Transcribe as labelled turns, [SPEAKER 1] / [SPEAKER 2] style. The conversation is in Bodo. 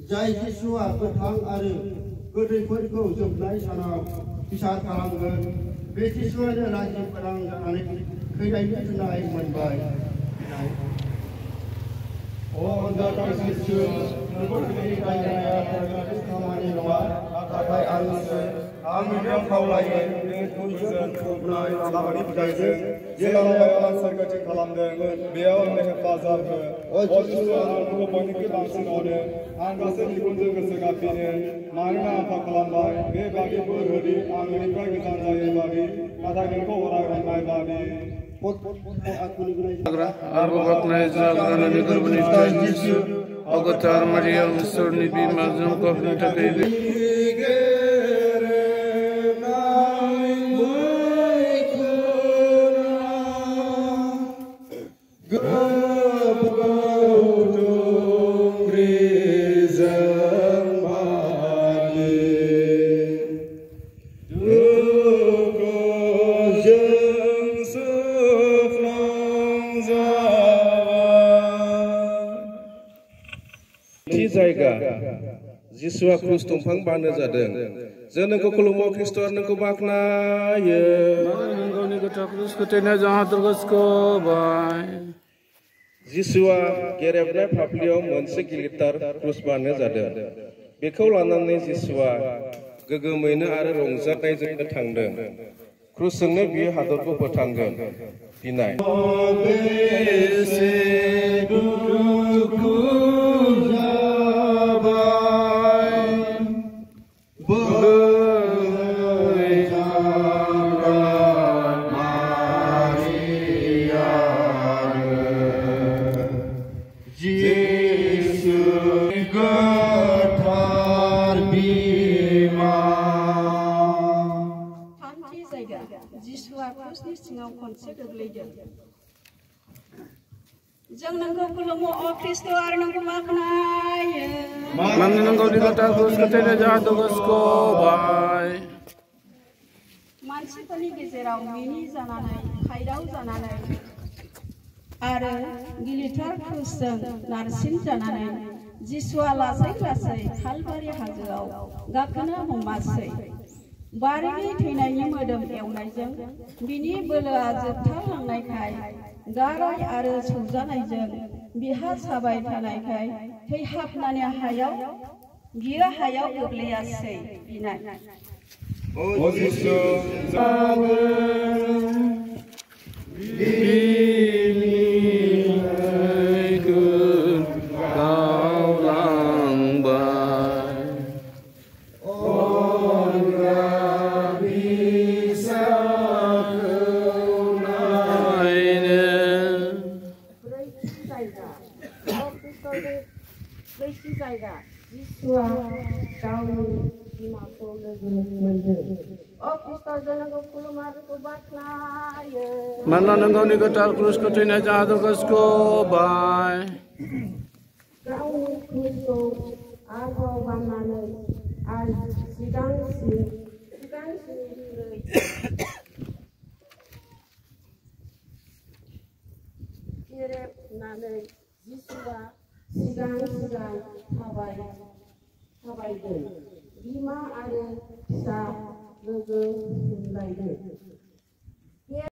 [SPEAKER 1] जाय जिसुआ गोथां आरो गोदैफोरखौ जोबनाय सानाव बिसार खालामगोन बे जिसुआनो राजिब गोनां जानानै थैनायनि फिननाय मोनबाय। अन्धकार जिसु नोंखौ थैनायनि दायनाया खामानि नङा नाथाय आंनिनो खावलायो बुंनाय लामानि फिथाइजों जेराव आं सोरगोथिं खालामदों बेयाव आंनो हेफाजाब हो। जिसुआ आंखौ बयनिख्रुइ बांसिन अनो आं गासै बिगुरजों गोसो गाबफिनो मानोना आं फाव खालामबाय बेबादि बोर होदि आं नोंनिफ्राय गोजान जायो बादि नाथाय नोंखौ अराय अननाय बादि
[SPEAKER 2] अवतार मरियम ईश्वरनि बिमा जोंखौ होनो थाखाय
[SPEAKER 3] जायगा जिसुआ क्रुस दंफां बानो जादों जों नोंखौ खुलुमो ख्रिस्ट नोंखौ बाख्नायो
[SPEAKER 2] गावनि गोथार क्रुसखौ थैनाय जाहादरखौ
[SPEAKER 3] जिसुआ गेरेबनाय फाफ्लियाव मोनसे गिलिटार क्रुस बानो जादों बेखौ लानानै जिसुआ गोगोमैनो आरो रंजानायजोंनो थांदों क्रुसजोंनो बियो हादरखौ फोथांगोन बिनाय
[SPEAKER 4] जिसुआ क्रुसनि सिङाव खनसे गोग्लैदों जों नोंखौ खुलुमो अ ख्रिस्ट आरो नोंखौ बाख्नायो
[SPEAKER 2] मानोना नों गावनि गोथार क्रुसखौ थैनाय जाहादरखौ
[SPEAKER 4] मानसिफोरनि गेजेराव मिनि जानानै खायदाव जानानै आरो गिलिटार क्रुसजों नारसिन जानानै जिसुआ लासै लासै कालभारि हाजोआव गाखोनो हमासै बारिनि थैनायनि मोदोम एवनायजों बिनि बोलोआ जोबथारलांनायखाय गाराय आरो सौजानायजों बिहा साबाय थानायखाय थैहाबनानै बियो हायाव गोग्लैयासै बिनाय जिसुआ गावनि बिमाखौ लोगो मोनदों अ ख्रिस्ट जोंखौ खुलुमो आरो बाख्नायो
[SPEAKER 2] मानोना नों गावनि गोथार क्रुसखौ थैनाय जाहादरखौ
[SPEAKER 4] गावनि क्रुसखौ आरोबाव बाननानै आरो सिगांसिननिख्रुइ गेरेबनानै जिसुआ सिगां थाबायदों बिमा आरो फिसा लोगो मोनलायदों